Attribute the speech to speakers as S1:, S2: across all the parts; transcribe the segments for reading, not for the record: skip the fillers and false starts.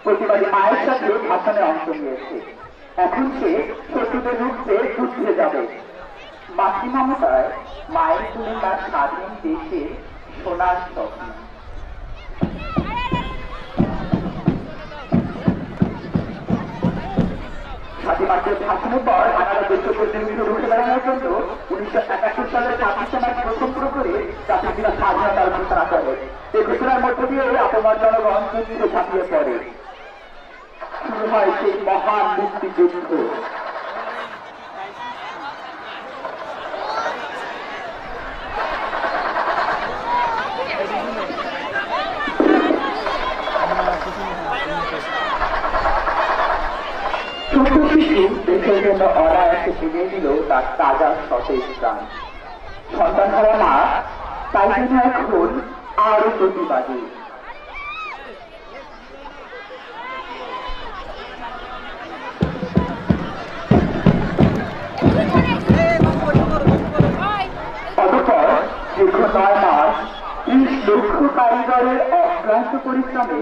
S1: প্রতিবাদী মায়ের সাথে ভাষণে অংশ নিয়েছে। এখন সে শত্রুদের রুখতে যুদ্ধে যাবে। মাতৃমমতায় মায়ের তুলে তার স্বাধীন দেশের সোনার স্বপ্ন। স্বাধীনতার ভাষণের পর বাংলা দেশপ্রেমের বিরুদ্ধে রুখে বেড়ানোর জন্য 1971 সালের 26 মার্চ প্রথম শুরু করে জাতির পিতা স্বাধীনতার ঘোষণা করে। এই ঘোষণার মধ্য দিয়ে আপনার জনগণ যুদ্ধে ঝাঁপিয়ে পড়ে। শুরু হয় সেই মহান মুক্তিযুদ্ধ। ছোট শিশু দেশের জন্য অনায়াসে ফিরিয়ে দিল তার তাজা সতেজ প্রাণ। সন্তান হারা মা তাই জন্য এখন আরো প্রতিবাদী। অতঃপর দীর্ঘ 9 মাস 30 লক্ষ কারিগরের অক্লান্ত পরিশ্রমে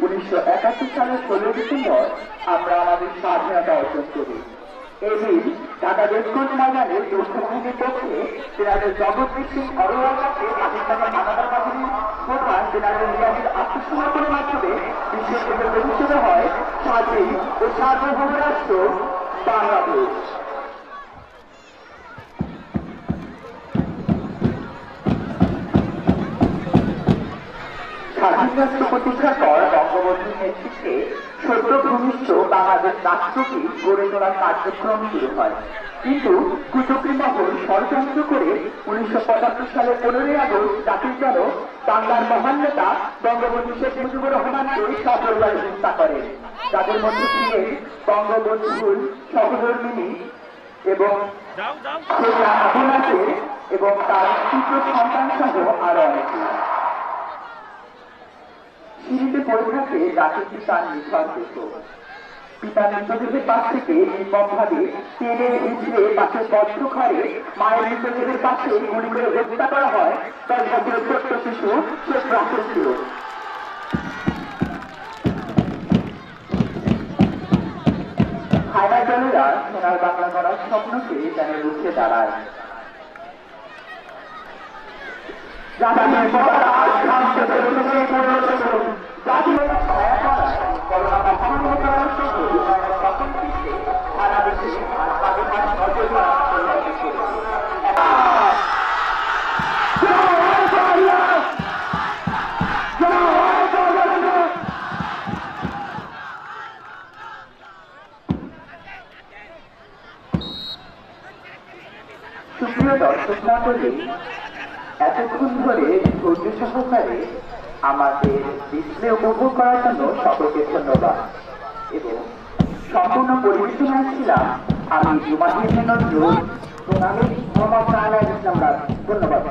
S1: 1971 সালের 16 ডিসেম্বর আমরা আমাদের স্বাধীনতা অর্জন করি। এদিন ঢাকা রেসকোর্স ময়দানে যৌথভূমির পক্ষে জেনারেল জগৎবীর সিং অরোয়ার কাছে পাকিস্তানের হানাদার বাহিনীর প্রধান জেনারেল নিয়াজির আত্মসমর্পণের মাধ্যমে বিশ্বের প্রতিষ্ঠিত হয় স্বাধীন ও সার্বভৌম রাষ্ট্র বাংলাদেশ। স্বাধীন রাষ্ট্র প্রতিষ্ঠার পর বঙ্গবন্ধুর নেতৃত্বে সদ্য ভূমিষ্ঠ বাংলাদেশ রাষ্ট্রটি গড়ে তোলার কার্যক্রম শুরু হয়। কিন্তু কুচক্রী মহল ষড়যন্ত্র করে 1975 সালের 15ই আগস্ট জাতির জনক বাংলার মহান নেতা বঙ্গবন্ধু শেখ মুজিবুর রহমানকে সপরিবারে হত্যা করে। যাদের মধ্যে ছিলেন বঙ্গবন্ধুর সহধর্মিণী এবং এবং তার পুত্র সন্তান সহ আরো অনেকে। সিঁড়িতে পড়ে থাকে জাতির পিতার নিথর দেহ। পিতার মৃতদেহের পাশ থেকে নির্মমভাবে টেনে হিঁচড়ে পাশের বদ্ধ ঘরে মায়ের মৃতদেহের পাশে গুলি করে হত্যা করা হয় 10 বছরের ছোট্ট শিশু শেখ রাসেলকে। হায়না দলেরা সোনার বাংলা করার স্বপ্নকে যেন রুখে দাঁড়ায়। সুপ্রিয় দর্শক মণ্ডলী, এতক্ষণ ধরে ধৈর্য সহকারে আমাদের ডিসপ্লে উপভোগ করার জন্য সকলকে ধন্যবাদ। এবং সম্পূর্ণ পরিবেশনায় ছিলাম আমি জুমাহির নজরুল, প্রণামী মোহাম্মদ ইসলাম। ধন্যবাদ।